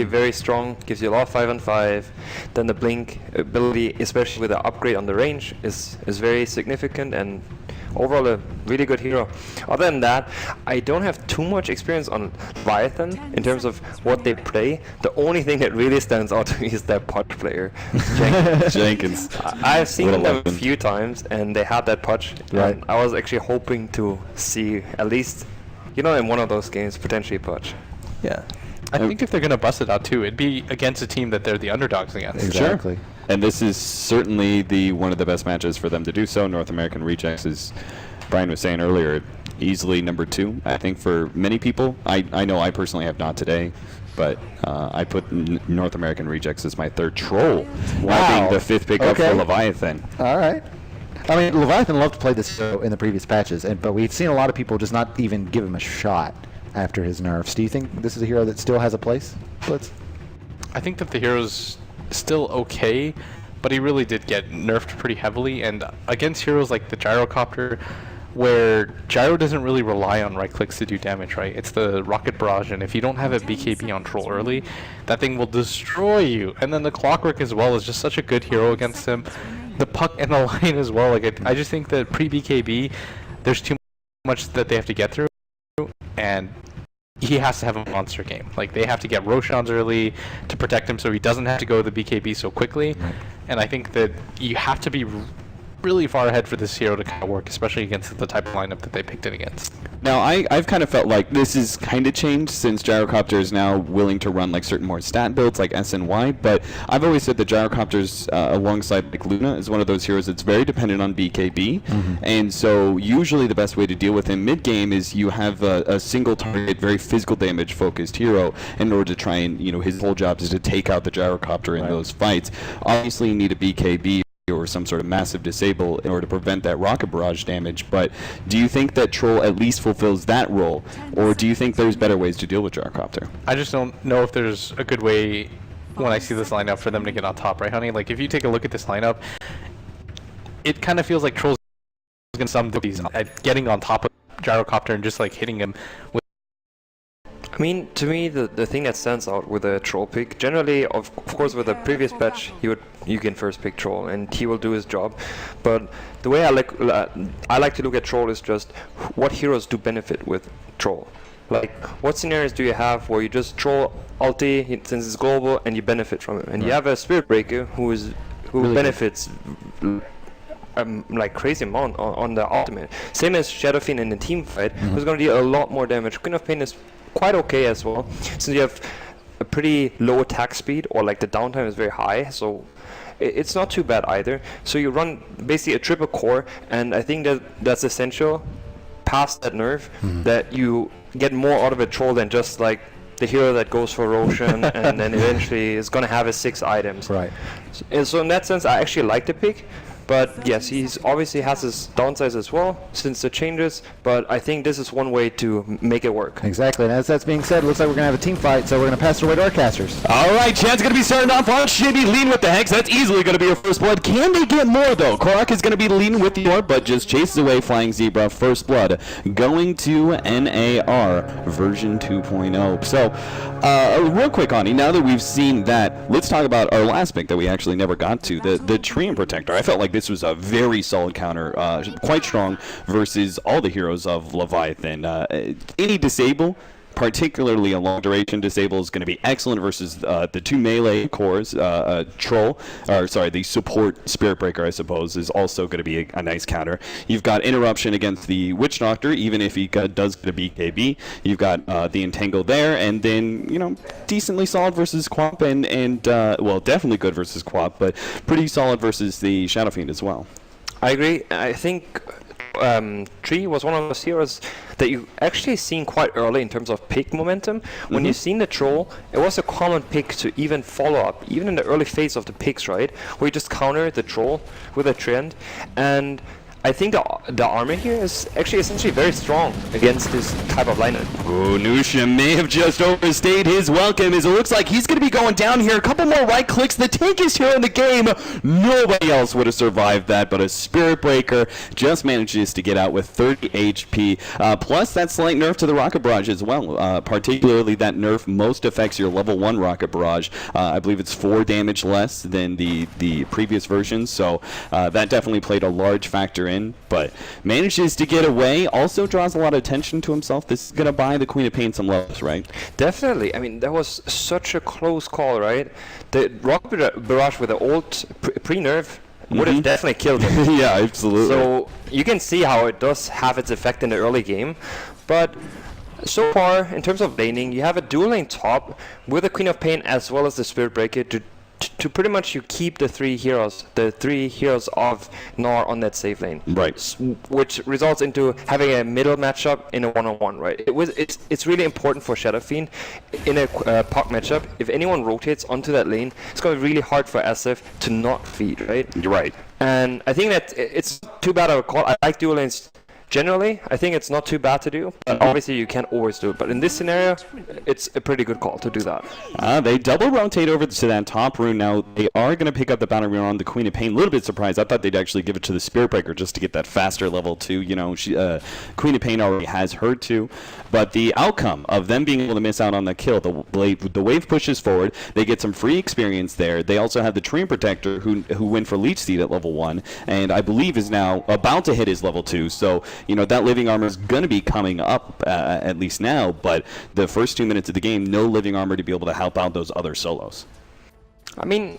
very strong, gives you a lot of 5-on-5. Then the blink ability, especially with the upgrade on the range, is very significant, and overall a really good hero. Other than that, I don't have too much experience on Leviathan in terms of what they play. The only thing that really stands out to me is their Pudge player, Jenkins. I've seen them a few times, and they had that Pudge. Right. And I was actually hoping to see at least, in one of those games, potentially Pudge. Yeah. I think if they're going to bust it out too, it'd be against a team that they're the underdogs against. Exactly. Sure. And this is certainly one of the best matches for them to do so. North American Rejects, as Brian was saying earlier, easily number 2, I think, for many people. I know I personally have not today, but I put North American Rejects as my third troll, being the 5th pickup for Leviathan. All right. I mean, Leviathan loved to play this hero in the previous patches, but we've seen a lot of people just not even give him a shot after his nerfs. Do you think this is a hero that still has a place, Blitz? I think that the hero's still okay, but he really did get nerfed pretty heavily, and against heroes like the Gyrocopter, where Gyro doesn't really rely on right clicks to do damage, right? It's the Rocket Barrage, and if you don't have a BKB on Troll early, that thing will destroy you. And then the Clockwork as well is just such a good hero against him. The Puck and the Line as well. Like I just think that pre-BKB, there's too much that they have to get through, and he has to have a monster game. Like, they have to get Roshans early to protect him so he doesn't have to go to the BKB so quickly. And I think that you have to be really far ahead for this hero to kind of work, especially against the type of lineup that they picked it against. Now, I've kind of felt like this is kind of changed since Gyrocopter is now willing to run like certain more stat builds like SNY, but I've always said that Gyrocopter's alongside like Luna is one of those heroes that's very dependent on BKB, and so usually the best way to deal with him mid-game is you have a single target, very physical damage focused hero in order to try and, his whole job is to take out the Gyrocopter in those fights. Obviously you need a BKB or some sort of massive disable in order to prevent that rocket barrage damage, but do you think that Troll at least fulfills that role, or do you think there's better ways to deal with Gyrocopter? I just don't know if there's a good way when I see this lineup for them to get on top, right, honey? Like, if you take a look at this lineup, it kind of feels like Troll's going to some difficulties at getting on top of Gyrocopter and just like hitting him with. I mean, to me, the thing that stands out with a Troll pick, generally, of course, with the previous patch, you can first pick Troll, and he will do his job. But the way I like to look at Troll is just what heroes do benefit with Troll. Like, what scenarios do you have where you just Troll ulti since it's global and you benefit from it? And you have a Spirit Breaker who really benefits like crazy amount on the ultimate. Same as Shadow Fiend in the team fight, who's going to deal a lot more damage. Queen of Pain is quite okay as well, since you have a pretty low attack speed, or like the downtime is very high, so it's not too bad either. So you run basically a triple core, and I think that's essential past that nerf, that you get more out of a Troll than just like the hero that goes for Roshan and then eventually is going to have his 6 items. Right. So in that sense, I actually like the pick. But yes, he's obviously has his downsides as well since the changes, but I think this is one way to make it work. Exactly, and as that's being said, it looks like we're going to have a team fight, so we're going to pass it away to our casters. All right, Chad's going to be starting off on Shibby, leading with the Hex. That's easily going to be your first blood. Can they get more, though? Korak is going to be leading with the more, but just chases away Flying Zebra. First blood going to NAR version 2.0. So, real quick, Ani, now that we've seen that, let's talk about our last pick that we actually never got to, the Treant Protector. I felt like this was a very solid counter, quite strong versus all the heroes of Leviathan. Any disable, particularly a long duration disable, is going to be excellent versus the 2 melee cores. Troll, or sorry, the support Spirit Breaker, I suppose, is also going to be a nice counter. You've got interruption against the Witch Doctor, even if he does get a BKB. You've got the Entangle there, and then decently solid versus Quap, and well, definitely good versus Quap, but pretty solid versus the Shadow Fiend as well. I agree. I think Tree was one of those heroes that you actually seen quite early in terms of pick momentum. When you seen the Troll, it was a common pick to even follow up, even in the early phase of the picks, right? Where you just counter the Troll with a trend. And I think the armor here is actually essentially very strong against this type of lineup. Oh, Nusha may have just overstayed his welcome, as it looks like he's going to be going down here. A couple more right clicks. The tankiest hero in the game. Nobody else would have survived that, but a Spirit Breaker just manages to get out with 30 HP. Plus, that slight nerf to the Rocket Barrage as well. Particularly that nerf most affects your level 1 Rocket Barrage. I believe it's 4 damage less than the previous version, so that definitely played a large factor in, but manages to get away. Also draws a lot of attention to himself. This is going to buy the Queen of Pain some levels, right? Definitely. I mean, that was such a close call, right? The Rocket Barrage with the old pre-nerf would have definitely killed him. Yeah, absolutely. So you can see how it does have its effect in the early game, but so far, in terms of laning, you have a dual lane top with the Queen of Pain as well as the Spirit Breaker to pretty much you keep the three heroes of NAR on that safe lane. Right. Which results into having a middle matchup in a one-on-one, right? It's really important for Shadow Fiend in a PoC matchup. If anyone rotates onto that lane, it's going to be really hard for SF to not feed, right? You're right. And I think that it's too bad of a call. I like dual lanes. Generally, I think it's not too bad to do, but obviously you can't always do it. But in this scenario, it's a pretty good call to do that. They double rotate over to that top rune. Now, they are going to pick up the battle rune on the Queen of Pain. A little bit surprised. I thought they'd actually give it to the Spirit Breaker just to get that faster level 2. You know, Queen of Pain already has her 2. But the outcome of them being able to miss out on the kill, the wave pushes forward. They get some free experience there. They also have the Treant Protector who went for Leech Seed at level 1, and I believe is now about to hit his level 2. So, you know, that living armor is going to be coming up, at least now, but the first 2 minutes of the game, no living armor to be able to help out those other solos. I mean,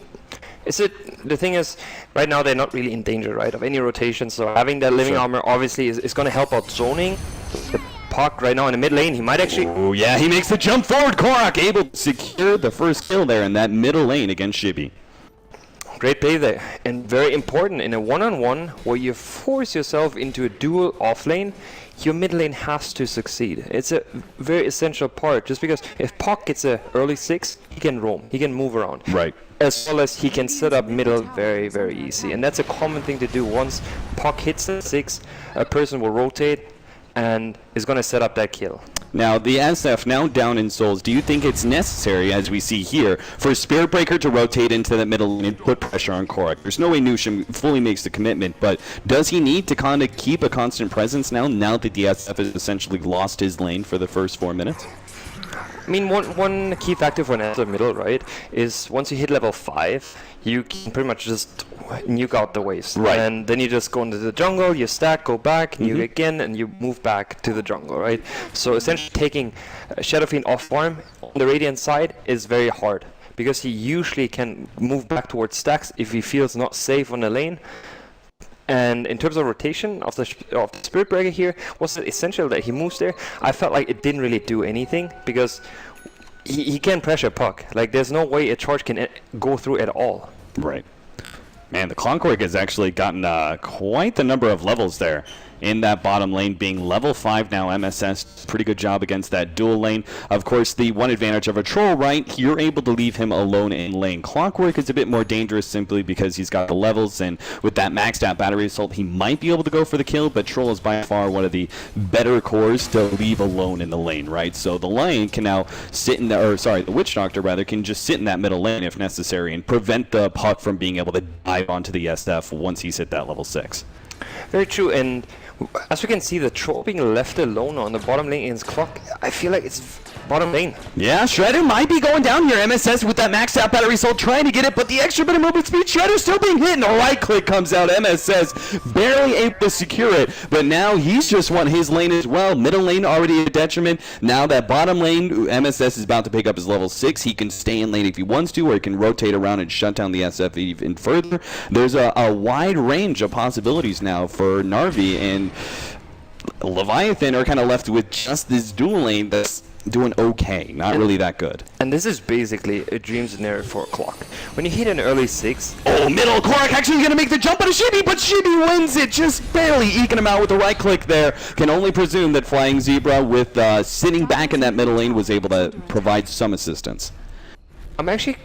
the thing is, right now they're not really in danger, right, of any rotation, so having that living armor obviously is going to help out zoning. The PoC right now in the mid lane, he might actually... Oh yeah, he makes the jump forward. Korak able to secure the first kill there in that middle lane against Shibi. Great play there, and very important in a one-on-one where you force yourself into a dual off-lane, your mid lane has to succeed. It's a very essential part, just because if PoC gets a early 6, he can roam, he can move around. Right. As well as he can set up middle very, very easy. And that's a common thing to do. Once PoC hits the 6, a person will rotate and is going to set up that kill. Now, the SF now down in souls, do you think it's necessary, as we see here, for Spirit Breaker to rotate into the middle and put pressure on Korak? There's no way Nushim fully makes the commitment, but does he need to kind of keep a constant presence now that the SF has essentially lost his lane for the first 4 minutes? I mean, one key factor for an SF middle, right, is once you hit level 5, you can pretty much just nuke out the waves. Right. And then you just go into the jungle, you stack, go back, nuke again, and you move back to the jungle, right? So essentially taking Shadow Fiend off farm on the Radiant side is very hard, because he usually can move back towards stacks if he feels not safe on the lane. And in terms of rotation of the Spirit Breaker here, was it essential that he moves there? I felt like it didn't really do anything, because he can pressure PoC. Like, there's no way a charge can go through at all. Right. Man, the Clockwork has actually gotten quite the number of levels there in that bottom lane, being level 5 now. MSS, pretty good job against that dual lane. Of course, the one advantage of a troll, right, you're able to leave him alone in lane. Clockwork is a bit more dangerous simply because he's got the levels, and with that maxed out battery assault, he might be able to go for the kill, but troll is by far one of the better cores to leave alone in the lane, right? So the Lion can now sit in the, or sorry, the Witch Doctor rather, can just sit in that middle lane if necessary and prevent the PoC from being able to dive onto the SF once he's hit that level 6. Very true, and as we can see, the troll being left alone on the bottom lane against Clock, I feel like it's bottom lane. Yeah, Shredder might be going down here. MSS with that maxed out battery soul trying to get it, but the extra bit of movement speed, Shredder still being hit, and a right click comes out. MSS barely able to secure it, but now he's just won his lane as well. Middle lane already a detriment. Now that bottom lane, MSS is about to pick up his level 6. He can stay in lane if he wants to, or he can rotate around and shut down the SF even further. There's a wide range of possibilities now for Narvi, and Leviathan are kind of left with just this dual lane that's doing okay, not really that good. And this is basically a dream scenario for a Clock. When you hit an early 6... Oh, middle! Korak actually going to make the jump on a Shibi, but Shibi wins it, just barely eking him out with the right click there. Can only presume that Flying Zebra, with sitting back in that middle lane, was able to provide some assistance. I'm actually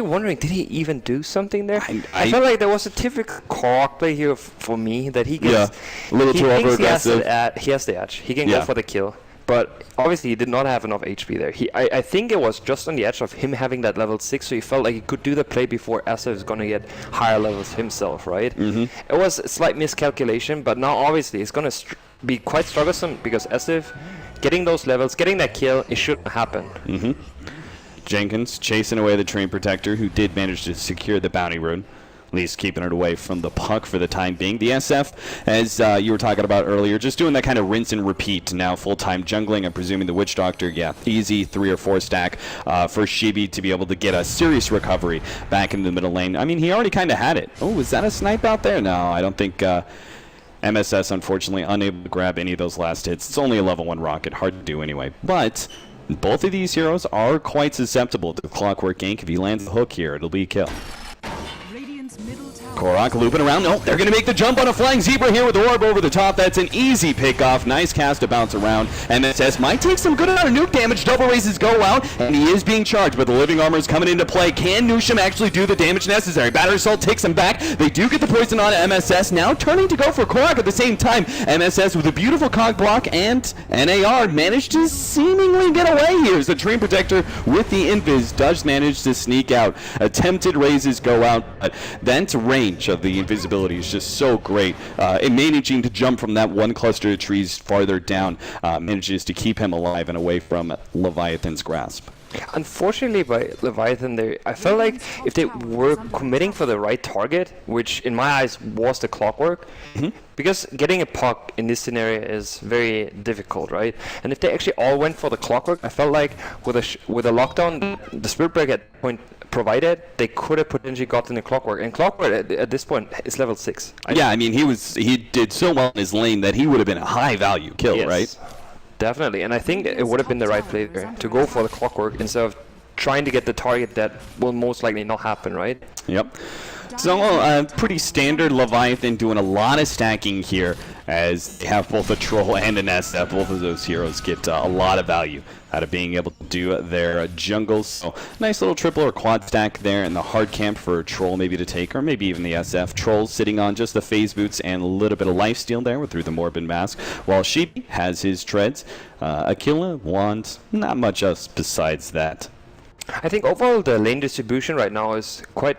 wondering, did he even do something there? I felt like there was a typical Korok play here for me that he gets. a little too thinks over-aggressive. He has the edge. He can Yeah. go for the kill, but obviously he did not have enough HP there. I think it was just on the edge of him having that level 6, so he felt like he could do the play before SF is gonna get higher levels himself, right? Mm-hmm. It was a slight miscalculation, but now obviously it's gonna be quite troublesome because SF getting those levels, getting that kill, it shouldn't happen. Mm-hmm. Jenkins chasing away the Train Protector, who did manage to secure the bounty rune. At least keeping it away from the puck for the time being. The SF, as you were talking about earlier, just doing that kind of rinse and repeat now, full-time jungling. I'm presuming the Witch Doctor, yeah, easy 3 or 4 stack for Shibi to be able to get a serious recovery back in the middle lane. I mean, he already kind of had it. Oh, is that a snipe out there? No, I don't think... MSS, unfortunately, unable to grab any of those last hits. It's only a level 1 rocket, hard to do anyway. But both of these heroes are quite susceptible to Clockwork gank. If he lands the hook here, it'll be a kill. Korok looping around. No, they're going to make the jump on a flying zebra here with the orb over the top. That's an easy pickoff. Nice cast to bounce around. MSS might take some good amount of nuke damage. Double raises go out, and he is being charged, but the living armor is coming into play. Can Nusham actually do the damage necessary? Battery Assault takes him back. They do get the poison on MSS. Now turning to go for Korok at the same time. MSS with a beautiful cog block, and NAR managed to seemingly get away here. So Train Protector with the invis does manage to sneak out. Attempted raises go out, but that range of the invisibility is just so great. Managing to jump from that one cluster of trees farther down manages to keep him alive and away from Leviathan's grasp. Unfortunately, by Leviathan, I felt like if they were committing for the right target, which in my eyes was the Clockwork, because getting a puck in this scenario is very difficult, right? And if they actually all went for the Clockwork, I felt like with a lockdown, the Spirit Break at that point provided, they could have potentially gotten the Clockwork. And Clockwork at this point is level 6. Yeah, I mean, he did so well in his lane that he would have been a high value kill, yes, right? Definitely, and I think it would have been the right play there to go for the Clockwork instead of trying to get the target that will most likely not happen, right? Yep. So, pretty standard Leviathan doing a lot of stacking here as they have both a Troll and an SF. Both of those heroes get a lot of value out of being able to do their jungles. So, nice little triple or quad stack there in the hard camp for Troll maybe to take, or maybe even the SF. Troll sitting on just the phase boots and a little bit of lifesteal there through the Morbid Mask, while Sheep has his treads. Aquila, wand, not much else besides that. I think overall the lane distribution right now is quite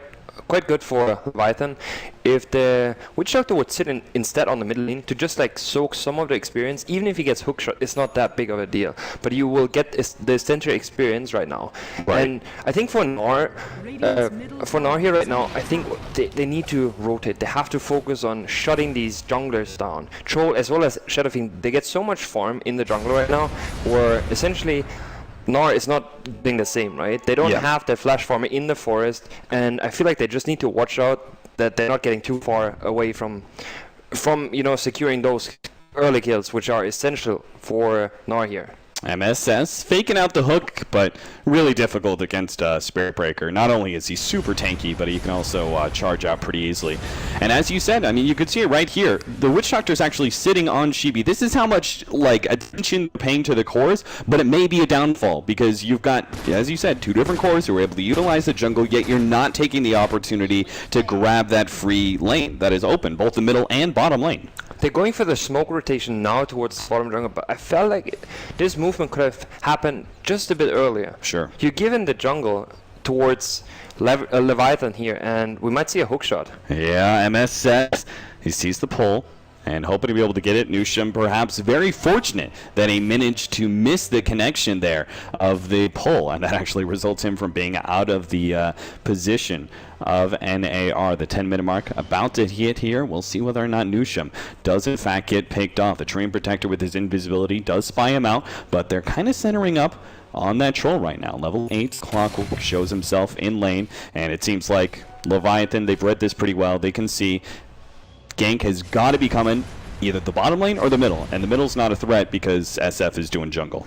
good for Leviathan. If the Witch Doctor would sit instead on the middle lane to just like soak some of the experience, even if he gets hookshot, it's not that big of a deal. But you will get the essential experience right now. Right. And I think for NAR here right now, I think they need to rotate. They have to focus on shutting these junglers down. Troll as well as Shadowfiend, they get so much farm in the jungle right now, where essentially NAR is not doing the same, right? They don't have the flash farmer in the forest, and I feel like they just need to watch out that they're not getting too far away from securing those early kills, which are essential for NAR here. MSS faking out the hook, but really difficult against Spirit Breaker. Not only is he super tanky, but he can also charge out pretty easily. And as you said, I mean, you could see it right here. The Witch Doctor is actually sitting on Shibi. This is how much attention they're paying to the cores, but it may be a downfall because you've got, as you said, 2 different cores who are able to utilize the jungle, yet you're not taking the opportunity to grab that free lane that is open, both the middle and bottom lane. They're going for the smoke rotation now towards bottom jungle, but I felt like this movement could have happened just a bit earlier. Sure. You're given the jungle towards Leviathan here, and we might see a hookshot. Yeah, MSS, he sees the pull and hoping to be able to get it. Nusham perhaps very fortunate that he managed to miss the connection there of the pull, and that actually results him from being out of the position of NAR. The 10-minute mark about to hit here. We'll see whether or not Nusham does in fact get picked off. The Train Protector with his invisibility does spy him out, but they're kind of centering up on that Troll right now. Level 8 Clockwork shows himself in lane, and it seems like Leviathan, they've read this pretty well. They can see gank has got to be coming either the bottom lane or the middle, and the middle's not a threat because SF is doing jungle.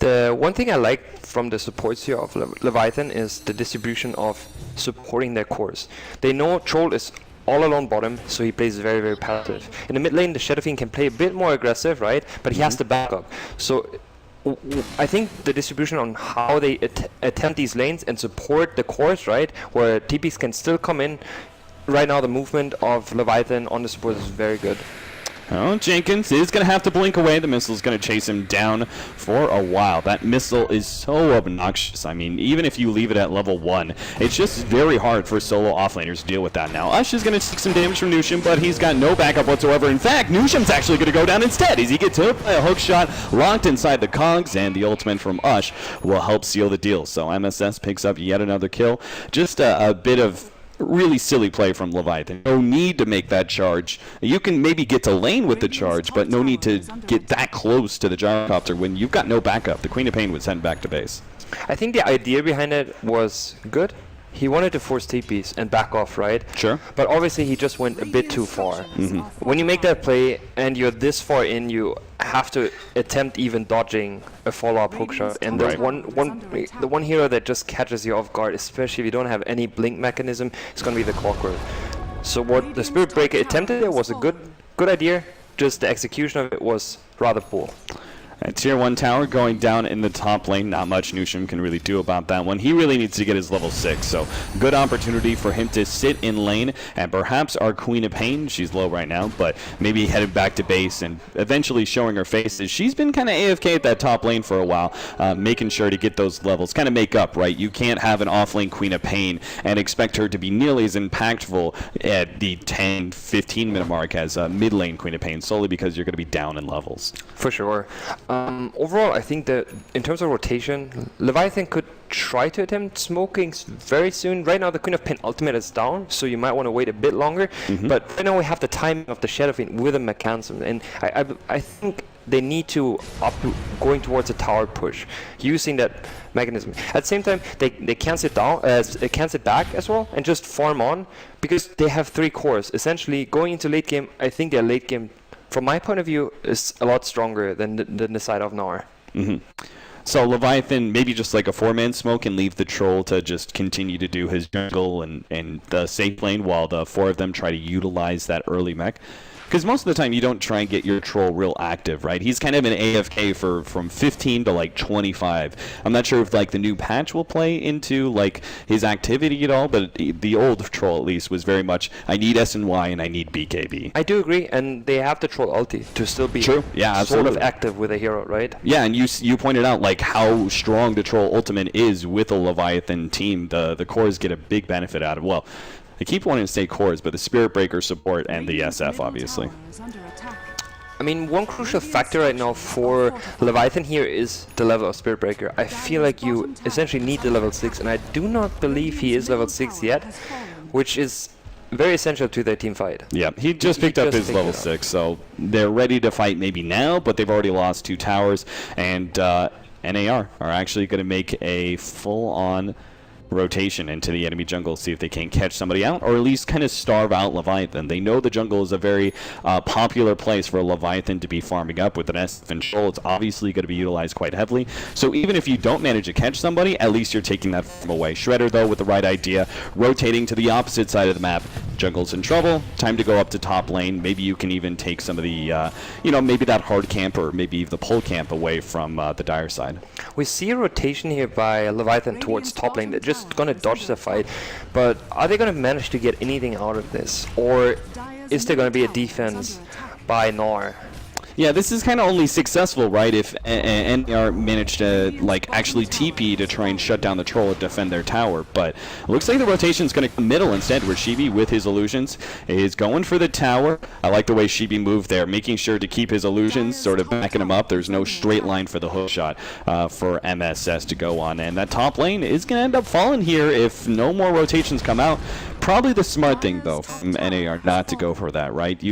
The one thing I like from the supports here of Leviathan is the distribution of supporting their cores. They know Troll is all alone bottom, so he plays very, very passive. In the mid lane, the Shadowfiend can play a bit more aggressive, right? But he has to back up. So I think the distribution on how they attempt these lanes and support the cores, right, where TPs can still come in. Right now, the movement of Leviathan on the support is very good. Oh, Jenkins is going to have to blink away. The missile is going to chase him down for a while. That missile is so obnoxious. I mean, even if you leave it at level 1, it's just very hard for solo offlaners to deal with that now. Ush is going to take some damage from Nusham, but he's got no backup whatsoever. In fact, Nusham's actually going to go down instead as he gets hit by a hook shot locked inside the cogs, and the ultimate from Ush will help seal the deal. So MSS picks up yet another kill. Just a bit of really silly play from Leviathan. No need to make that charge. You can maybe get to lane with the charge, but no need to get that close to the gyrocopter when you've got no backup. The Queen of Pain was sent back to base. I think the idea behind it was good. He wanted to force TPs and back off, right? Sure. But obviously he just went a bit too far. When you make that play and you're this far in, you have to attempt even dodging a follow-up hook shot. And the one hero that just catches you off guard, especially if you don't have any blink mechanism, is going to be the Clockwork. So what the Spirit Breaker attempted there was a good idea. Just the execution of it was rather poor. Tier 1 tower going down in the top lane. Not much Nusham can really do about that one. He really needs to get his level 6, so good opportunity for him to sit in lane, and perhaps our Queen of Pain, she's low right now, but maybe headed back to base and eventually showing her face. She's been kind of AFK at that top lane for a while, making sure to get those levels, kind of make up, right? You can't have an off-lane Queen of Pain and expect her to be nearly as impactful at the 10-15 minute mark as a mid-lane Queen of Pain, solely because you're going to be down in levels. For sure. Overall, I think that in terms of rotation, Leviathan could try to attempt smoking very soon. Right now, the Queen of Pain ultimate is down, so you might want to wait a bit longer. But right now, we have the timing of the Shadow Fiend with a mechanism, and I think they need to going towards a tower push, using that mechanism. At the same time, they can't sit down, can't sit back as well, and just farm on because they have 3 cores. Essentially, going into late game, I think their late game, from my point of view, is a lot stronger than the side of NAR. So Leviathan, maybe just like a 4-man smoke and leave the troll to just continue to do his jungle and the safe lane while the 4 of them try to utilize that early mech. Because most of the time you don't try and get your troll real active, right? He's kind of an AFK from 15 to like 25. I'm not sure if like the new patch will play into like his activity at all, but the old troll at least was very much, I need SNY and I need BKB. I do agree, and they have the troll ulti to still be True. Yeah, sort of absolutely. active with a hero, right? Yeah, and you pointed out like how strong the troll ultimate is with a Leviathan team. The cores get a big benefit out of, well, I keep wanting to say cores, but the Spirit Breaker support and the SF, obviously. I mean, one crucial factor right now for Leviathan here is the level of Spirit Breaker. I feel like you essentially need the level 6, and I do not believe he is level 6 yet, which is very essential to their team fight. Yeah, he just picked up his level 6, so they're ready to fight maybe now, but they've already lost 2 towers, and NAR are actually going to make a full-on rotation into the enemy jungle, see if they can catch somebody out, or at least kind of starve out Leviathan. They know the jungle is a very popular place for Leviathan to be farming up. With an SF and troll, it's obviously going to be utilized quite heavily. So even if you don't manage to catch somebody, at least you're taking that from away. Shredder, though, with the right idea, rotating to the opposite side of the map. Jungle's in trouble. Time to go up to top lane. Maybe you can even take some of the, maybe that hard camp or maybe the pull camp away from the dire side. We see a rotation here by Leviathan towards top lane. They're just going to dodge the fight, but are they going to manage to get anything out of this, or is there going to be a defense by NAR? Yeah, this is kind of only successful, right, if NAR managed to like actually TP to try and shut down the troll and defend their tower. But it looks like the rotation's going to come middle instead, where Shibi with his illusions is going for the tower. I like the way Shibi moved there, making sure to keep his illusions, sort of backing him up. There's no straight line for the hook shot for MSS to go on, and that top lane is going to end up falling here if no more rotations come out. Probably the smart thing, though, from NAR not to go for that, right?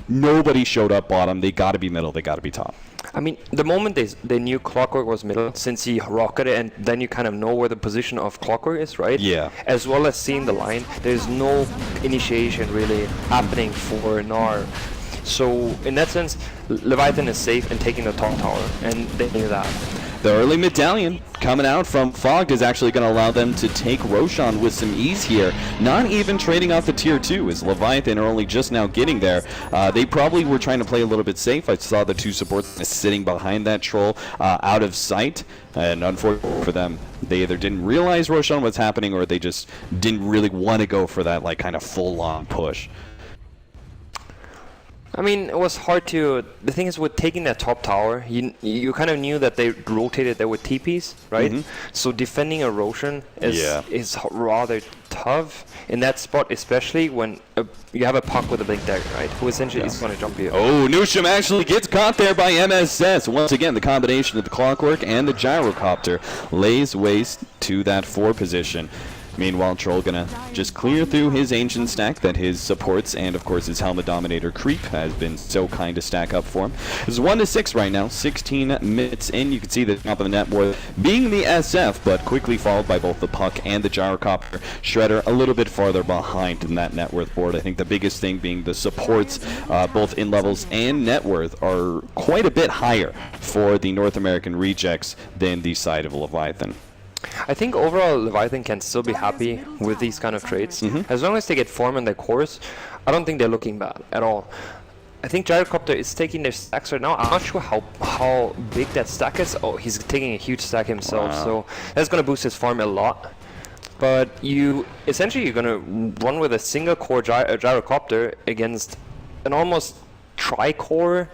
Nobody showed up bottom. They got to be middle. They got to be top. I mean, the moment they knew Clockwork was middle, since he rocketed, and then you kind of know where the position of Clockwork is, right? Yeah. As well as seeing the line, there's no initiation really happening for NAR. So in that sense, Leviathan is safe and taking the top tower, and they knew that. The early medallion coming out from Fogged is actually going to allow them to take Roshan with some ease here. Not even trading off the tier 2 as Leviathan are only just now getting there. They probably were trying to play a little bit safe. I saw the two supports sitting behind that troll out of sight. And unfortunately for them, they either didn't realize Roshan was happening or they just didn't really want to go for that like kind of full-on push. I mean, it was hard to. The thing is, with taking that top tower, you kind of knew that they rotated there with TPs, right? So defending a Roshan is rather tough in that spot, especially when you have a puck with a blink dagger, right? Who essentially is going to jump you. Oh, Nusham actually gets caught there by MSS. Once again, the combination of the Clockwork and the Gyrocopter lays waste to that 4 position. Meanwhile, Troll gonna just clear through his Ancient stack that his supports and, of course, his Helmet Dominator creep has been so kind to stack up for him. It's 1-6 right now, 16 minutes in. You can see the top of the net worth being the SF, but quickly followed by both the Puck and the Gyrocopter. Shredder a little bit farther behind in that net worth board. I think the biggest thing being the supports, both in levels and net worth, are quite a bit higher for the North American rejects than the side of Leviathan. I think overall Leviathan can still be happy with these kind of trades. As long as they get form in their cores, I don't think they're looking bad at all. I think Gyrocopter is taking their stacks right now. I'm not sure how big that stack is. Oh, he's taking a huge stack himself, so that's going to boost his farm a lot. But you're going to run with a single core Gyrocopter against an almost tri-core-ish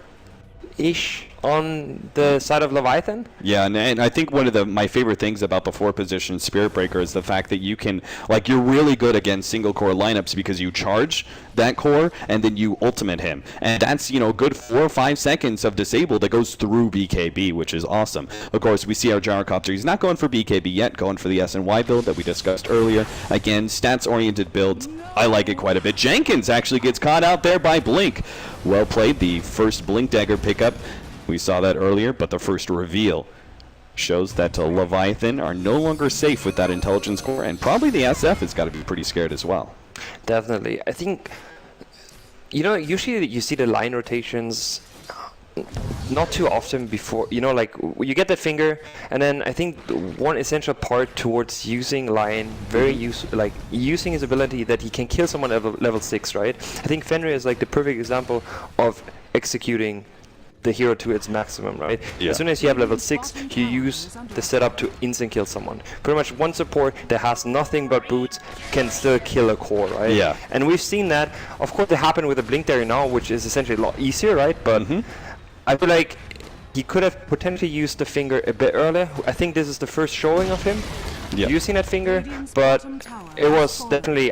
on the side of Leviathan. Yeah, and I think one of my favorite things about the 4 position Spirit Breaker is the fact that you can, like, you're really good against single core lineups because you charge that core and then you ultimate him. And that's, you know, good 4 or 5 seconds of disable that goes through BKB, which is awesome. Of course, we see our Gyrocopter. He's not going for BKB yet, going for the SNY build that we discussed earlier. Again, stats-oriented builds. I like it quite a bit. Jenkins actually gets caught out there by Blink. Well played, the first Blink Dagger pickup. We saw that earlier, but the first reveal shows that Leviathan are no longer safe with that intelligence core, and probably the SF has got to be pretty scared as well. Definitely. I think, you know, usually you see the line rotations not too often before, you know, like you get that finger, and then I think one essential part towards using Lion, using his ability that he can kill someone at level 6, right? I think Fenrir is like the perfect example of executing the hero to its maximum, right? Yeah. As soon as you have level 6, you use the setup to instant kill someone. Pretty much one support that has nothing but boots can still kill a core, right? Yeah. And we've seen that. Of course, it happened with the Blink Dagger now, which is essentially a lot easier, right? But I feel like he could have potentially used the finger a bit earlier. I think this is the first showing of him using that finger, but it was definitely,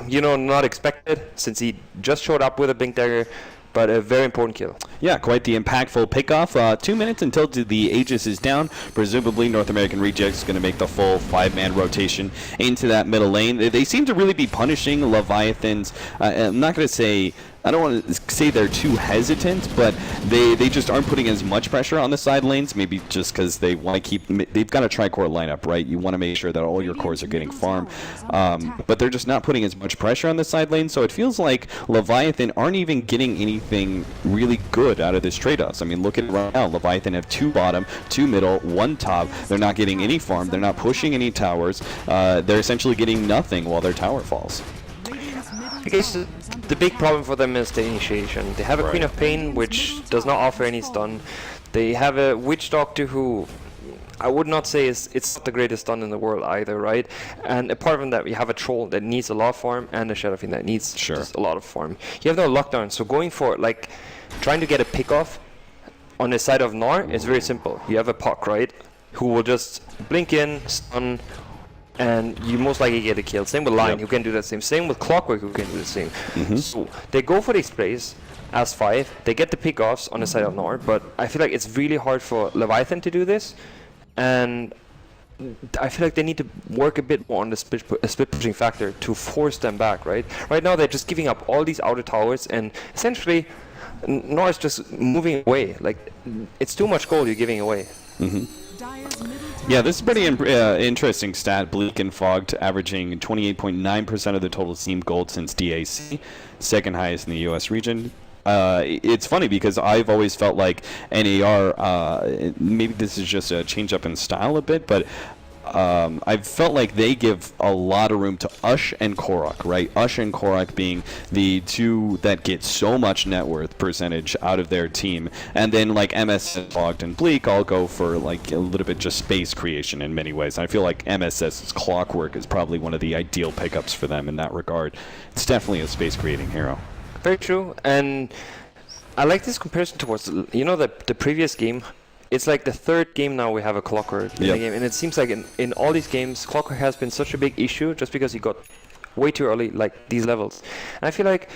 you know, not expected since he just showed up with a Blink Dagger. But a very important kill. Yeah, quite the impactful pickoff. 2 minutes until the Aegis is down. Presumably, North American Rejects is going to make the full 5-man rotation into that middle lane. They seem to really be punishing Leviathans. I'm not going to say... I don't want to say they're too hesitant, but they just aren't putting as much pressure on the side lanes, maybe just because they want to keep... They've got a tri-core lineup, right? You want to make sure that all your cores are getting farm. But they're just not putting as much pressure on the side lane, so it feels like Leviathan aren't even getting anything really good out of this trade-offs. I mean, look at it right now. Leviathan have 2 bottom, 2 middle, 1 top. They're not getting any farm. They're not pushing any towers. They're essentially getting nothing while their tower falls. I guess the big problem for them is the initiation. They have a Queen of Pain, which does not offer any stun. They have a Witch Doctor who I would not say it's not the greatest stun in the world either, right? And apart from that, you have a Troll that needs a lot of farm and a Shadow Fiend that needs just a lot of farm. You have no lockdown, so going for, like, trying to get a pick-off on the side of NAR is very simple. You have a Puck, right? Who will just blink in, stun, and you most likely get a kill. Same with Lion, who can do the same. Same with Clockwork, who can do the same. So they go for these plays as 5. They get the pick-offs on the side of NAR, but I feel like it's really hard for Leviathan to do this. And I feel like they need to work a bit more on the split pushing factor to force them back, right? Right now they're just giving up all these outer towers, and essentially NAR is just moving away. Like, it's too much gold you're giving away. Yeah, this is pretty interesting stat. Bleak and Fogged averaging 28.9% of the total team gold since DAC, second highest in the U.S. region. it's funny because I've always felt like NAR, maybe this is just a change up in style a bit, but I've felt like they give a lot of room to Ush and Korok, right? Ush and Korok being the two that get so much net worth percentage out of their team. And then like MSS, Fogged, and Bleak all go for like a little bit just space creation in many ways. I feel like MSS's Clockwork is probably one of the ideal pickups for them in that regard. It's definitely a space creating hero. Very true. And I like this comparison towards, the previous game. It's like the third game now we have a Clockwork in the game, and it seems like in all these games, Clockwork has been such a big issue just because he got way too early, like these levels. And I feel like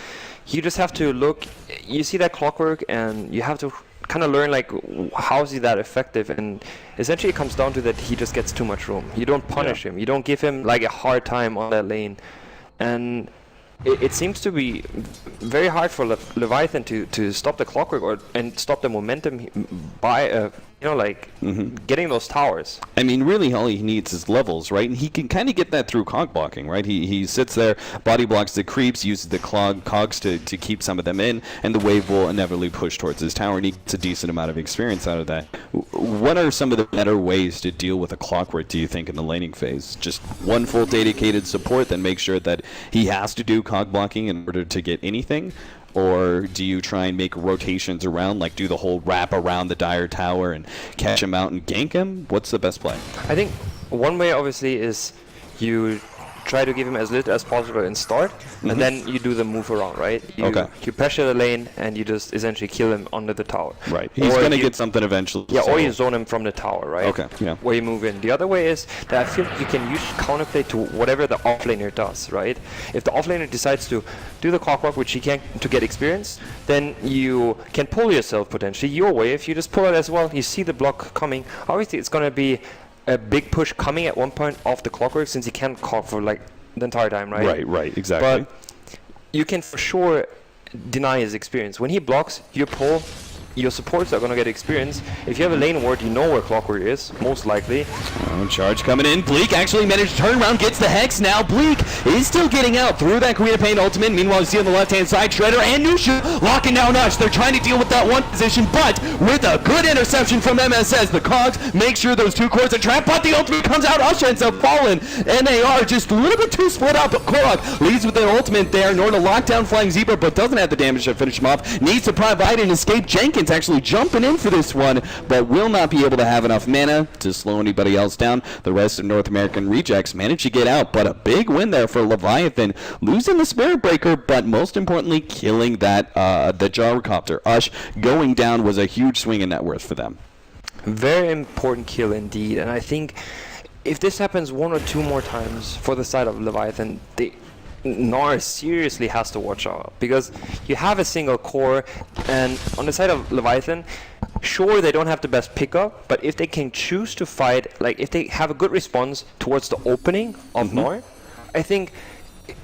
you just have to look, you see that Clockwork, and you have to kind of learn like how is he that effective, and essentially it comes down to that he just gets too much room. You don't punish him, you don't give him like a hard time on that lane, and it seems to be very hard for Leviathan to stop the Clockwork and stop the momentum by getting those towers. I mean, really all he needs is levels, right? And he can kind of get that through cog blocking, right? He sits there, body blocks the creeps, uses the cogs to keep some of them in, and the wave will inevitably push towards his tower, and he gets a decent amount of experience out of that. What are some of the better ways to deal with a Clockwork, do you think, in the laning phase? Just one full dedicated support, then make sure that he has to do cog blocking in order to get anything? Or do you try and make rotations around, like do the whole wrap around the Dire Tower and catch him out and gank him? What's the best play? I think one way obviously is you try to give him as little as possible in start, and then you do the move around, right? You pressure the lane and you just essentially kill him under the tower. Right. He's going to get something eventually. Yeah, or you zone him from the tower, right? Okay, yeah. Where you move in. The other way is that I feel you can use counterplay to whatever the offlaner does, right? If the offlaner decides to do the Clockwork, which he can to get experience, then you can pull yourself potentially your way. If you just pull it as well, you see the block coming. Obviously, it's going to be a big push coming at one point off the Clockwork, since he can't call for like the entire time, right? Right, exactly. But you can for sure deny his experience. When he blocks, you pull, your supports are going to get experience. If you have a lane ward, you know where Clockwork is, most likely. Charge coming in. Bleak actually managed to turn around, gets the Hex. Now Bleak is still getting out through that Queen of Pain ultimate. Meanwhile, you see on the left-hand side, Shredder and Nushu locking down Ush. They're trying to deal with that one position, but with a good interception from MSS, the Cogs make sure those two cores are trapped, but the ultimate comes out. Ush ends up falling. NAR just a little bit too split up. Korok leads with an ultimate there. Nor to lock down Flying Zebra, but doesn't have the damage to finish him off. Needs to provide an escape. Jenkins actually jumping in for this one, but will not be able to have enough mana to slow anybody else down. The rest of North American rejects managed to get out, but a big win there for Leviathan, losing the Spirit Breaker, but most importantly killing that the Gyrocopter. Ush going down was a huge swing in net worth for them. Very important kill indeed, and I think if this happens one or two more times for the side of Leviathan, NAR seriously has to watch out, because you have a single core, and on the side of Leviathan, sure, they don't have the best pickup, but if they can choose to fight, like if they have a good response towards the opening of NAR, I think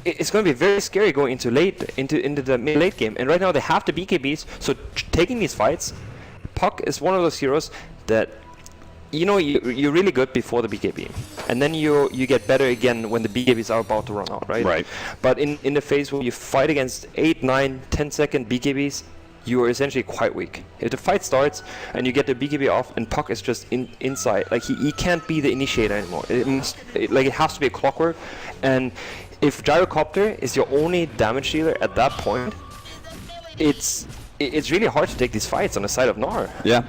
it's going to be very scary going into the mid-late game. And right now they have the BKBs, so taking these fights, Puck is one of those heroes that you're really good before the BKB, and then you get better again when the BKBs are about to run out, right? Right. But in the phase where you fight against 8, 9, 10 second BKBs, you are essentially quite weak. If the fight starts and you get the BKB off and Puck is just inside, like he can't be the initiator anymore. It has to be a Clockwork, and if Gyrocopter is your only damage dealer at that point, it's really hard to take these fights on the side of NAR. Yeah.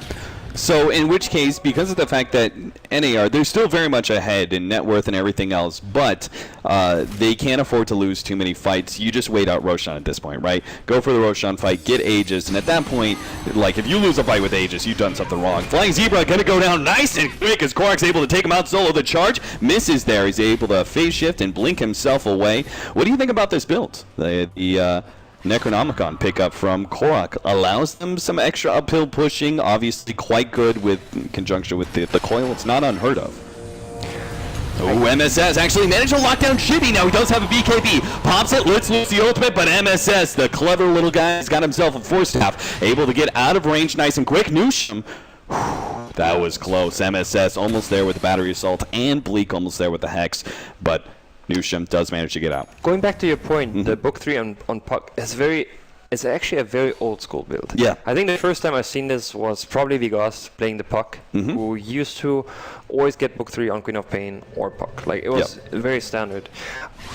So in which case, because of the fact that NAR, they're still very much ahead in net worth and everything else, but they can't afford to lose too many fights. You just wait out Roshan at this point, right? Go for the Roshan fight, get Aegis, and at that point, like if you lose a fight with Aegis, you've done something wrong. Flying Zebra gonna go down nice and quick as Korok's able to take him out solo. The charge misses there. He's able to phase shift and blink himself away. What do you think about this build? The Necronomicon pickup from Korok allows them some extra uphill pushing, obviously quite good in conjunction with the coil. It's not unheard of. Oh, MSS actually managed to lock down Chibi. Now he does have a BKB. Pops it, lets loose the ultimate, but MSS, the clever little guy, has got himself a Force Staff, able to get out of range nice and quick. Noosh, that was close. MSS almost there with the Battery Assault, and Bleak almost there with the Hex, but Newsham does manage to get out. Going back to your point, the book 3 on Puck is very is actually a very old school build. Yeah. I think the first time I've seen this was probably Vigas playing the puck, who used to always get book 3 on Queen of Pain or puck. Like, it was very standard.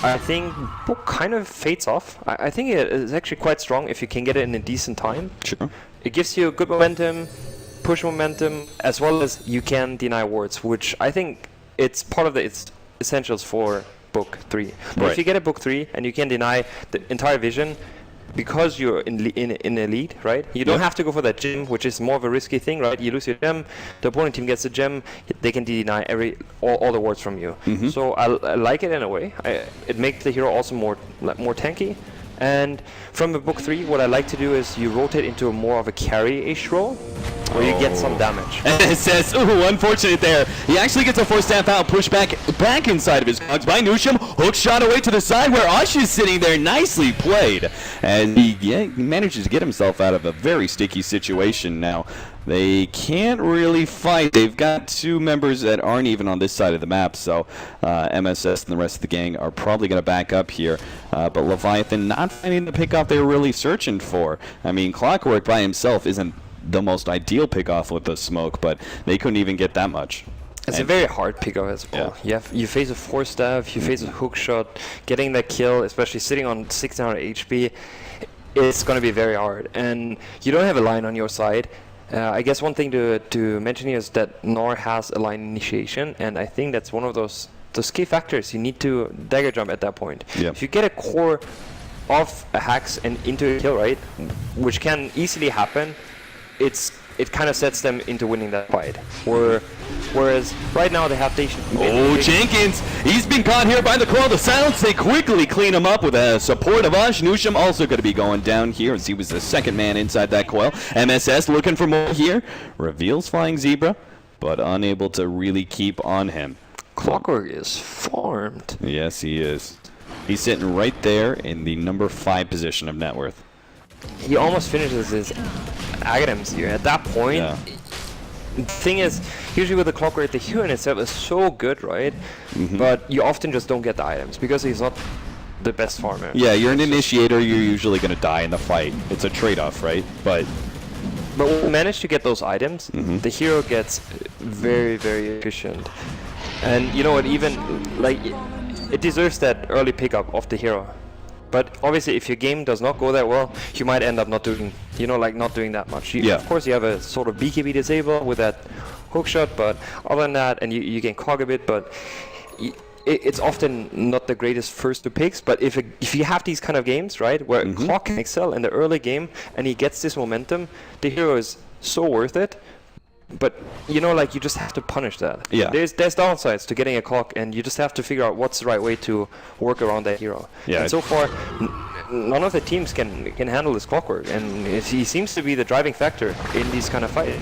I think book kind of fades off. I think it is actually quite strong if you can get it in a decent time. Sure. It gives you good momentum, push momentum, as well as you can deny wards, which I think it's part of the essentials for book 3. But Right. if you get a book 3 and you can deny the entire vision, because you're in a lead, right? You don't have to go for that gem, which is more of a risky thing, right? You lose your gem, the opponent team gets the gem, they can deny all the wards from you. So I like it in a way. It makes the hero also more tanky. And from the book 3, what I like to do is you rotate into a more of a carry-ish role, where you get some damage. And it says, ooh, unfortunate there. He actually gets a force staff out, push back inside of his cogs by Nusham. Hook shot away to the side where Ush is sitting there. Nicely played. And he manages to get himself out of a very sticky situation now. They can't really fight. They've got 2 members that aren't even on this side of the map, so MSS and the rest of the gang are probably going to back up here. But Leviathan not finding the pickoff they were really searching for. I mean, Clockwork by himself isn't the most ideal pickoff with the smoke, but they couldn't even get that much. It's a very hard pickup as well. You face a force staff, you face a hook shot, getting that kill, especially sitting on 1600 HP, it's going to be very hard. And you don't have a line on your side. I guess one thing to mention here is that NAR has a line initiation, and I think that's one of those key factors. You need to dagger jump at that point. If you get a core off a Hex and into a kill, right, which can easily happen, it kind of sets them into winning that fight. Whereas right now they have Jenkins! He's been caught here by the coil. The silence, they quickly clean him up with a support of Ush. Nusham also going to be going down here as he was the second man inside that coil. MSS looking for more here. Reveals Flying Zebra, but unable to really keep on him. Clockwork is farmed. Yes, he is. He's sitting right there in the number 5 position of net worth. He almost finishes his items here. At that point, the thing is, usually with the Clockwork, the hero in itself is so good, right? But you often just don't get the items because he's not the best farmer. Yeah, you're an initiator, you're usually going to die in the fight. It's a trade-off, right? But when you manage to get those items, the hero gets very, very efficient. And you know what, even, like, it deserves that early pickup of the hero. But obviously, if your game does not go that well, you might end up not doing, not doing that much. Of course, you have a sort of BKB disable with that hook shot, but other than that, and you can cog a bit, but it's often not the greatest first 2 picks. But if you have these kind of games, right, where Clock can excel in the early game and he gets this momentum, the hero is so worth it. But you just have to punish that. There's downsides to getting a Clock, and you just have to figure out what's the right way to work around that hero. And so far, none of the teams can handle this Clockwork, and he seems to be the driving factor in these kind of fighting.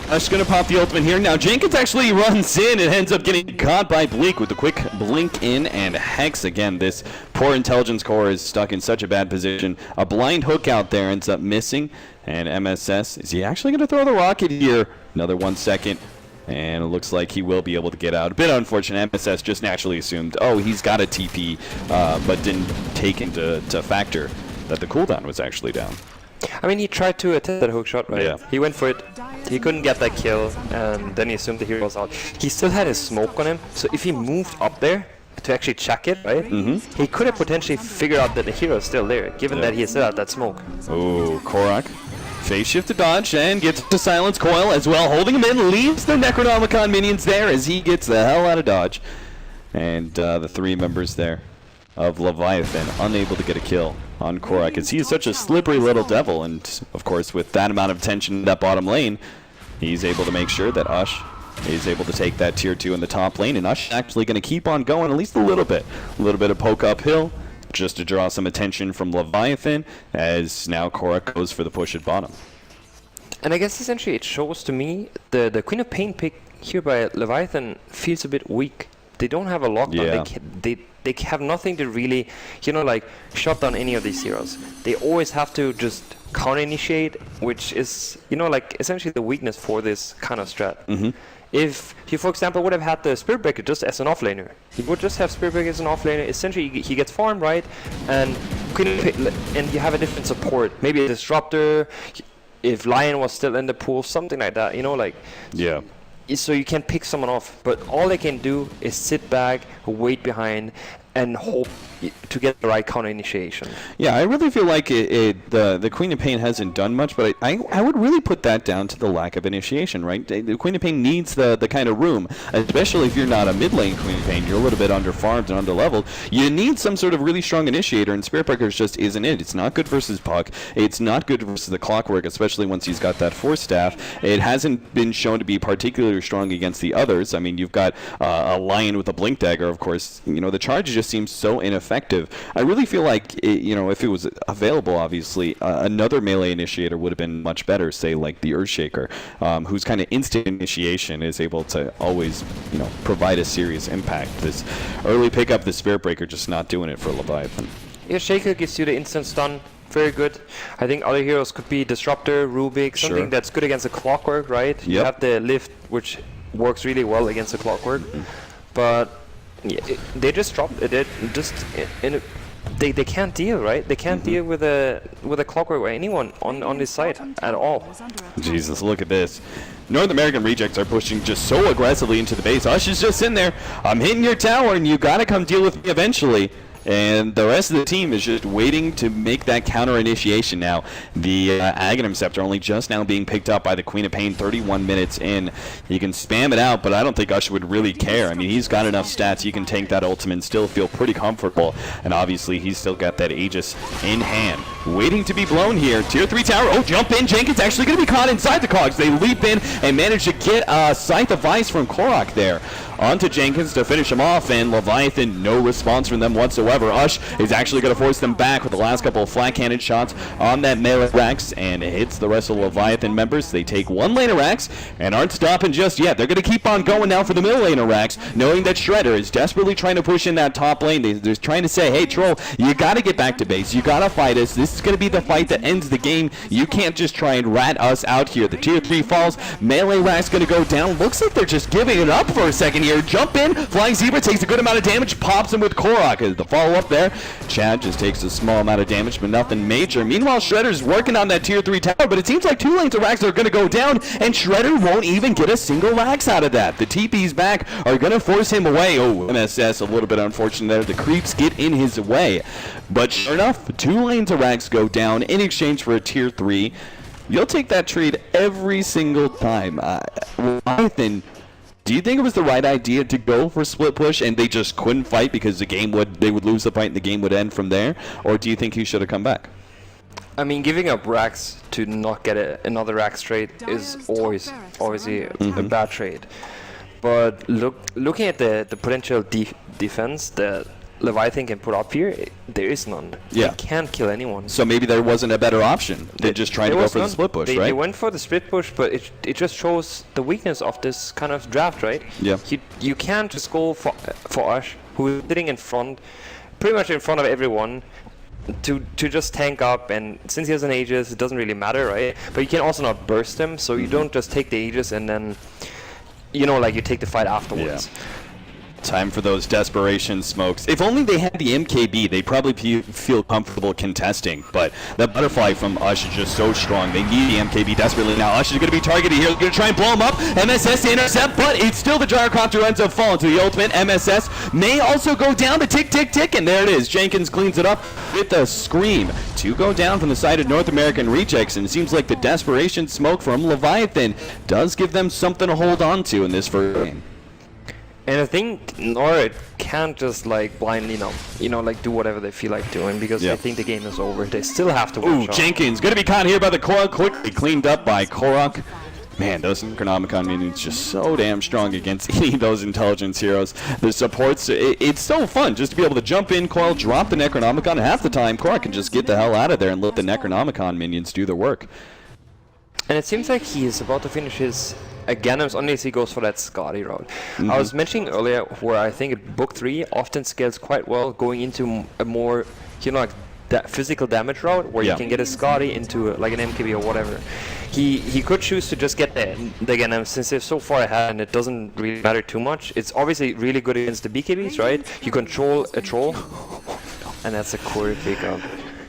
Ush going to pop the ultimate here. Now Jenkins actually runs in and ends up getting caught by Bleak with the quick blink in and Hex. Again, this poor intelligence core is stuck in such a bad position. A blind hook out there ends up missing. And MSS, is he actually going to throw the rocket here? Another 1 second. And it looks like he will be able to get out. A bit unfortunate. MSS just naturally assumed, oh, he's got a TP, but didn't take into factor that the cooldown was actually down. I mean, he tried to attempt that hook shot, right? Yeah. He went for it. He couldn't get that kill, and then he assumed the hero was out. He still had his smoke on him, so if he moved up there to actually check it, right, he could have potentially figured out that the hero is still there, given that he still had that smoke. Oh, Korak. Phase shift to dodge and gets to silence coil as well, holding him in, leaves the Necronomicon minions there as he gets the hell out of dodge. And the 3 members there of Leviathan unable to get a kill on Korak as he is such a slippery little devil, and of course with that amount of tension in that bottom lane, he's able to make sure that Ush is able to take that tier 2 in the top lane, and Ush actually going to keep on going at least a little bit of poke uphill just to draw some attention from Leviathan as now Korak goes for the push at bottom. And I guess essentially it shows to me the Queen of Pain pick here by Leviathan feels a bit weak. They don't have a lockdown. They have nothing to really, shut down any of these heroes. They always have to just counter initiate, which is, essentially the weakness for this kind of strat. If he, for example, would have had the Spirit Breaker just as an offlaner, he would just have Spirit Breaker as an offlaner. Essentially, he gets farmed, right? And you have a different support. Maybe a Disruptor, if Lion was still in the pool, something like that, you know, like... Yeah. So you can pick someone off, but all they can do is sit back, wait behind, and hope to get the right counter initiation. Yeah, I really feel like the Queen of Pain hasn't done much, but I would really put that down to the lack of initiation, right? The Queen of Pain needs the kind of room, especially if you're not a mid lane Queen of Pain. You're a little bit under-farmed and under-leveled. You need some sort of really strong initiator, and Spirit Breakers just isn't it. It's not good versus Puck. It's not good versus the Clockwork, especially once he's got that Force Staff. It hasn't been shown to be particularly strong against the others. I mean, you've got a Lion with a Blink Dagger, of course. You know, the charge just seems so ineffective. I really feel like, if it was available, obviously, another melee initiator would have been much better, say, like the Earthshaker, whose kind of instant initiation is able to always, provide a serious impact. This early pickup, the Spirit Breaker, just not doing it for Leviathan. Yeah, Shaker gives you the instant stun. Very good. I think other heroes could be Disruptor, Rubik, something that's good against the Clockwork, right? Yep. You have the Lift, which works really well against the Clockwork. But... yeah, they just dropped it. They can't deal, right? They can't deal with a Clockwork or anyone on this side at all. Jesus, look at this. North American rejects are pushing just so aggressively into the base. Ush is just in there. I'm hitting your tower, and you gotta come deal with me eventually. And the rest of the team is just waiting to make that counter initiation now. The Aghanim Scepter only just now being picked up by the Queen of Pain 31 minutes in. You can spam it out, but I don't think Ush would really care. I mean, he's got enough stats. He can tank that ultimate and still feel pretty comfortable. And obviously, he's still got that Aegis in hand. Waiting to be blown here. Tier 3 tower. Oh, jump in. Jenkins actually going to be caught inside the cogs. They leap in and manage to get Scythe of Vice from Korok there. Onto Jenkins to finish him off, and Leviathan, no response from them whatsoever. Ush is actually going to force them back with the last couple of flat cannon shots on that melee Rax, and it hits the rest of the Leviathan members. They take one lane of Rax and aren't stopping just yet. They're going to keep on going now for the middle lane of Rax, knowing that Shredder is desperately trying to push in that top lane. They're trying to say, hey, Troll, you got to get back to base. You got to fight us. This is going to be the fight that ends the game. You can't just try and rat us out here. The tier 3 falls. Melee Rax going to go down. Looks like they're just giving it up for a second here. Jump in. Flying Zebra takes a good amount of damage. Pops him with Korok. The follow-up there. Chad just takes a small amount of damage, but nothing major. Meanwhile, Shredder's working on that tier 3 tower, but it seems like 2 lanes of Rax are going to go down, and Shredder won't even get a single Rax out of that. The TP's back are going to force him away. Oh, MSS, a little bit unfortunate there. The creeps get in his way. But sure enough, 2 lanes of Rax go down in exchange for a tier 3. You'll take that trade every single time. Leviathan, do you think it was the right idea to go for split push and they just couldn't fight because they would lose the fight and the game would end from there? Or do you think he should have come back? I mean, giving up Rax to not get another Rax trade is always a bad trade. But looking at the potential defense that Leviathan can put up here, there is none. Yeah. They can't kill anyone. So maybe there wasn't a better option than just trying to go for the split push, right? They went for the split push, but it just shows the weakness of this kind of draft, right? Yeah. You can't just go for Ush, who is sitting in front, pretty much in front of everyone, to just tank up, and since he has an Aegis, it doesn't really matter, right? But you can also not burst him, so you don't just take the Aegis and then, you take the fight afterwards. Yeah. Time for those desperation smokes. If only they had the MKB, they'd probably feel comfortable contesting. But the butterfly from Ush is just so strong. They need the MKB desperately now. Ush is going to be targeted here. They're going to try and blow him up. MSS to intercept, but it's still the gyrocopter ends up falling to the ultimate. MSS may also go down. The tick, tick, tick, and there it is. Jenkins cleans it up with a scream. 2 go down from the side of North American Rejects, and it seems like the desperation smoke from Leviathan does give them something to hold on to in this first game. And I think NAR can't just blindly do whatever they feel like doing because they think the game is over. They still have to watch out. Jenkins gonna be caught here by the Korok, quickly cleaned up by Korok. Man, those Necronomicon minions just so damn strong against any of those intelligence heroes. The supports, it's so fun just to be able to jump in, coil, drop the Necronomicon. Half the time, Korok can just get the hell out of there and let the Necronomicon minions do their work. And it seems like he is about to finish his Aghanim's unless he goes for that Scotty route. I was mentioning earlier where I think book 3 often scales quite well going into a more, that physical damage route where you can get a Scotty into like an MKB or whatever. he could choose to just get the Ganem since they're so far ahead and it doesn't really matter too much. It's obviously really good against the BKBs, right? You control a troll, and that's a core pickup.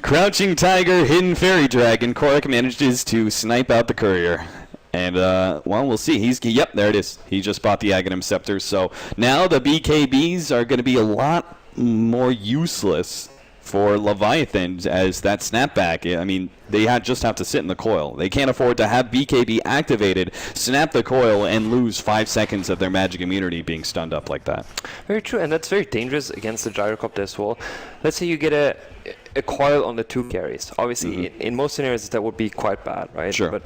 Crouching Tiger, Hidden Fairy Dragon. Korak manages to snipe out the courier. And, well, we'll see. Yep, there it is. He just bought the Aghanim Scepter. So now the BKBs are going to be a lot more useless for Leviathan as that snapback. I mean, they just have to sit in the coil. They can't afford to have BKB activated, snap the coil, and lose 5 seconds of their magic immunity being stunned up like that. Very true, and that's very dangerous against the gyrocopter as well. Let's say you get a coil on the 2 carries. Obviously, in most scenarios, that would be quite bad, right? Sure. But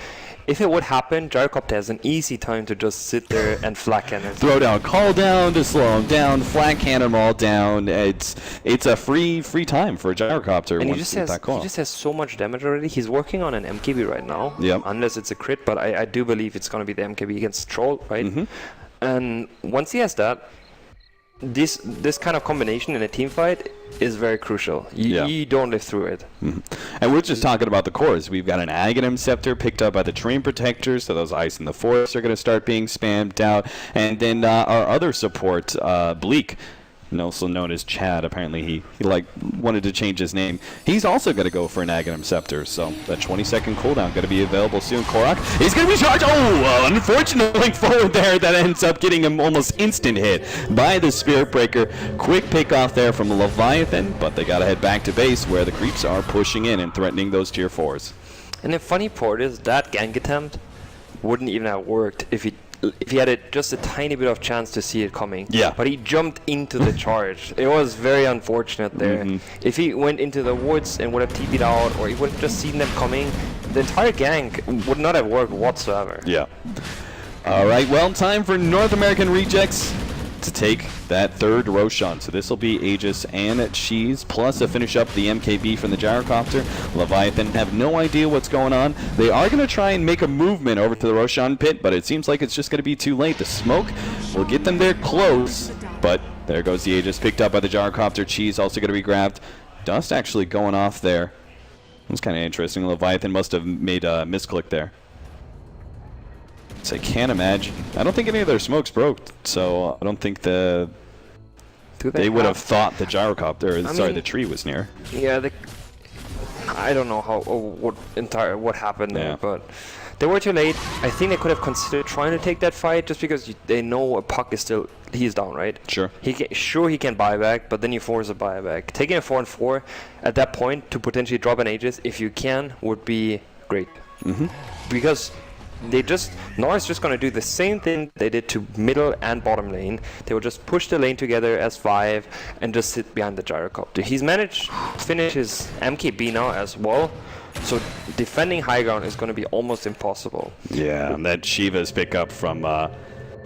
if it would happen, gyrocopter has an easy time to just sit there and flak cannon. Throw down, call down to slow him down, flat cannon them all down. It's a free time for a gyrocopter. And once he just with that coil. has so much damage already. He's working on an MKB right now, Yep. unless it's a crit, but I do believe it's going to be the MKB against Troll, right? And once he has that, this kind of combination in a team fight is very crucial. You don't live through it. And we're just talking about the cores. We've got an Aghanim Scepter picked up by the Terrain Protectors, so those Ice in the Forest are going to start being spammed out. And then our other support, Bleak, also known as Chad. Apparently he wanted to change his name. He's also going to go for an Aghanim Scepter, so that 20-second cooldown going to be available soon. Korak is going to be charged. Oh, unfortunate link forward there that ends up getting him almost instant hit by the Spirit Breaker. Quick pick off there from Leviathan, but they got to head back to base where the creeps are pushing in and threatening those tier 4s. And the funny part is that gank attempt wouldn't even have worked if he had just a tiny bit of chance to see it coming. Yeah. But he jumped into the charge. It was very unfortunate there. If he went into the woods and would have TP'd out, or he would have just seen them coming, the entire gank would not have worked whatsoever. Yeah. All right, well, time for North American Rejects to take that third Roshan. So this will be Aegis and Cheese, plus a finish up the MKB from the Gyrocopter. Leviathan have no idea what's going on. They are going to try and make a movement over to the Roshan pit, but it seems like it's just going to be too late. The smoke will get them there close, but there goes the Aegis, picked up by the Gyrocopter. Cheese also going to be grabbed. Dust actually going off there. It was kind of interesting. Leviathan must have made a misclick there. So I can't imagine. I don't think any of their smokes broke, so I don't think they would have thought the gyrocopter, the tree was near. Yeah, I don't know what happened there, but they were too late. I think they could have considered trying to take that fight just because they know a puck is he's down, right? Sure. He can buy back, but then you force a buyback. Taking a 4-4 at that point to potentially drop an Aegis, if you can, would be great. Because NAR is just going to do the same thing they did to middle and bottom lane. They will just push the lane together as 5 and just sit behind the gyrocopter. He's managed to finish his MKB now as well, so defending high ground is going to be almost impossible. Yeah, and that Shiva's pickup from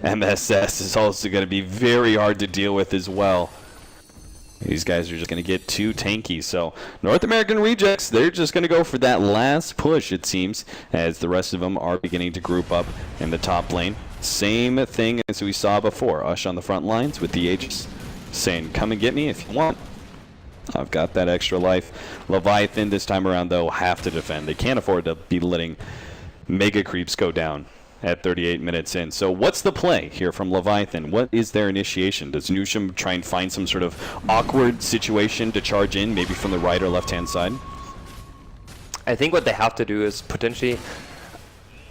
MSS is also going to be very hard to deal with as well. These guys are just going to get too tanky. So North American Rejects, they're just going to go for that last push, it seems, as the rest of them are beginning to group up in the top lane. Same thing as we saw before. Ush on the front lines with the Aegis saying, come and get me if you want. I've got that extra life. Leviathan this time around, though, have to defend. They can't afford to be letting mega creeps go down at 38 minutes in. So what's the play here from Leviathan? What is their initiation? Does Nusham try and find some sort of awkward situation to charge in, maybe from the right or left-hand side? I think what they have to do is potentially,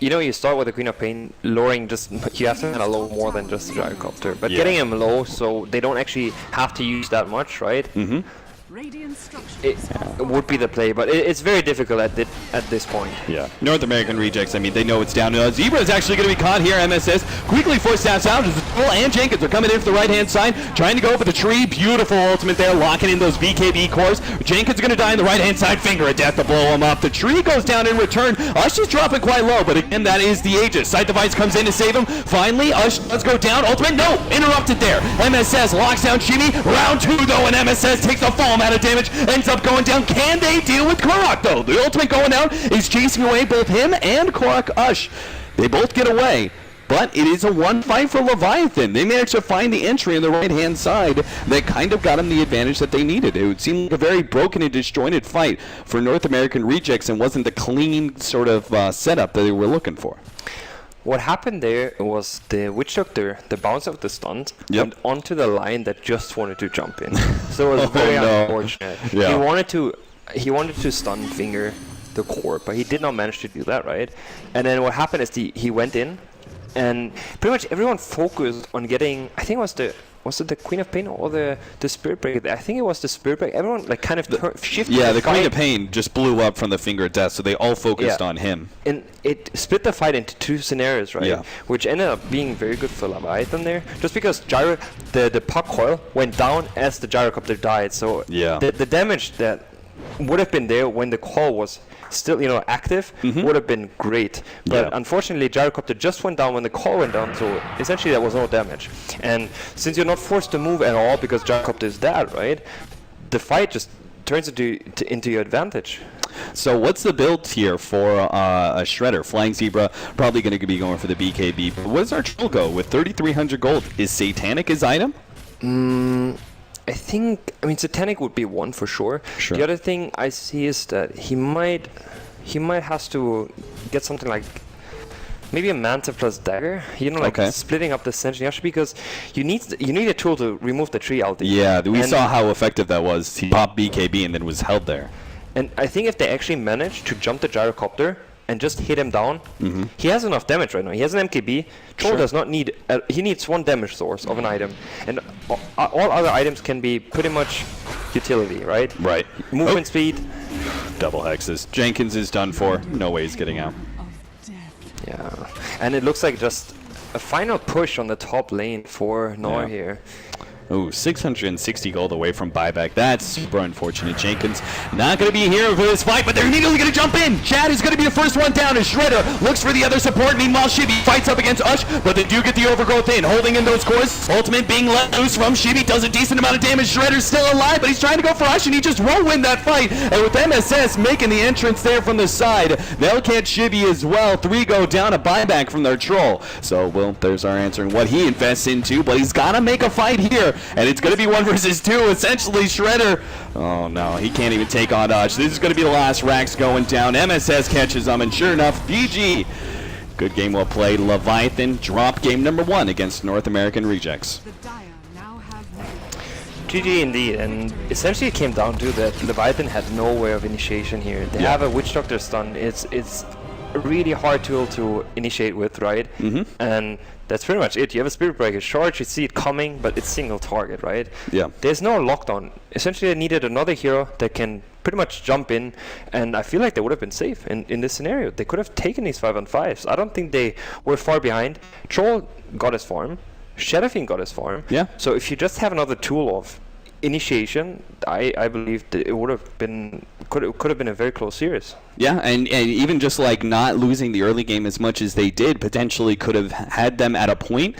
you start with the Queen of Pain, lowering you have to kind of low more than just the Gyrocopter, but getting him low so they don't actually have to use that much, right? It would be the play, but it's very difficult at this point. Yeah. North American Rejects, I mean, they know it's down. Zebra is actually going to be caught here. MSS quickly forced out as the Troll and Jenkins are coming in from the right-hand side, trying to go for the tree. Beautiful ultimate there, locking in those BKB cores. Jenkins is going to die on the right-hand side. Finger of death to blow him up. The tree goes down in return. Ush is dropping quite low, but again, that is the Aegis. Sight Device comes in to save him. Finally, Ush does go down. Ultimate, no! Interrupted there. MSS locks down Shimmy. Round 2, though, and MSS takes a full amount of damage. Ends up going down. Can they deal with Korak, though? The ultimate going down is chasing away both him and Korak Ush. They both get away. But it is a one fight for Leviathan. They managed to find the entry on the right-hand side that kind of got them the advantage that they needed. It would seem like a very broken and disjointed fight for North American Rejects and wasn't the clean sort of setup that they were looking for. What happened there was the Witch Doctor, the bounce of the stunt, Yep. went onto the line that just wanted to jump in. So it was very no. unfortunate. Yeah. He wanted to stun finger the core, but he did not manage to do that, right? And then what happened is he went in, and pretty much everyone focused on getting, I think it was it the Queen of Pain or the Spirit Breaker? I think it was the Spirit Breaker. Everyone like kind of shifted. Yeah, the fight. Queen of Pain just blew up from the Finger of Death, so they all focused on him. And it split the fight into two scenarios, right? Yeah. Which ended up being very good for Leviathan there, just because the puck coil went down as the gyrocopter died. So Yeah. the damage that would have been there when the coil was still, active, would have been great. But Yeah. unfortunately, gyrocopter just went down when the coil went down, so essentially there was no damage. And since you're not forced to move at all because gyrocopter is dead, right? The fight just turns into your advantage. So what's the build here for a Shredder? Flying Zebra probably going to be going for the BKB. But what does our troll go with 3,300 gold? Is Satanic his item? I Satanic would be one for sure. Sure. The other thing I see is that he might has to get something like maybe a Manta plus Dagger. Okay. Splitting up the Sentinel, because you need a tool to remove the tree ulti. Yeah, we saw how effective that was. He popped BKB and then was held there. And I think if they actually manage to jump the gyrocopter and just hit him down, he has enough damage right now. He has an MKB. Troll does not need. He needs one damage source of an item, and all other items can be pretty much utility, right? Right. Movement speed. Double hexes. Jenkins is done for. No way he's getting out. Yeah, and it looks like just a final push on the top lane for NAR Yeah. here. Ooh, 660 gold away from buyback. That's super unfortunate. Jenkins not going to be a hero for this fight, but they're immediately going to jump in. Chad is going to be the first one down as Shredder looks for the other support. Meanwhile, Shibby fights up against Ush, but they do get the overgrowth in, holding in those cores. Ultimate being let loose from Shibby does a decent amount of damage. Shredder's still alive, but he's trying to go for Ush, and he just won't win that fight. And with MSS making the entrance there from the side, they'll catch Shibby as well. 3 go down, a buyback from their troll. So, well, there's our answer in what he invests into, but he's got to make a fight here. And it's going to be 1 versus 2. Essentially, Shredder. Oh, no. He can't even take on Ush. This is going to be the last racks going down. MSS catches him, and sure enough, GG. Good game well played. Leviathan drop game number 1 against North American Rejects. GG indeed, and essentially it came down to that Leviathan had no way of initiation here. They have a Witch Doctor stun. It's a really hard tool to initiate with, right? And that's pretty much it. You have a Spirit Breaker charge, you see it coming, but it's single target, right? Yeah. There's no lockdown. Essentially, they needed another hero that can pretty much jump in, and I feel like they would have been safe in this scenario. They could have taken these 5-on-5s. I don't think they were far behind. Troll got his farm. Shadowfiend got his farm. Yeah. So if you just have another tool of initiation, I believe that it would have been could have been a very close series. Yeah, and even just like not losing the early game as much as they did potentially could have had them at a point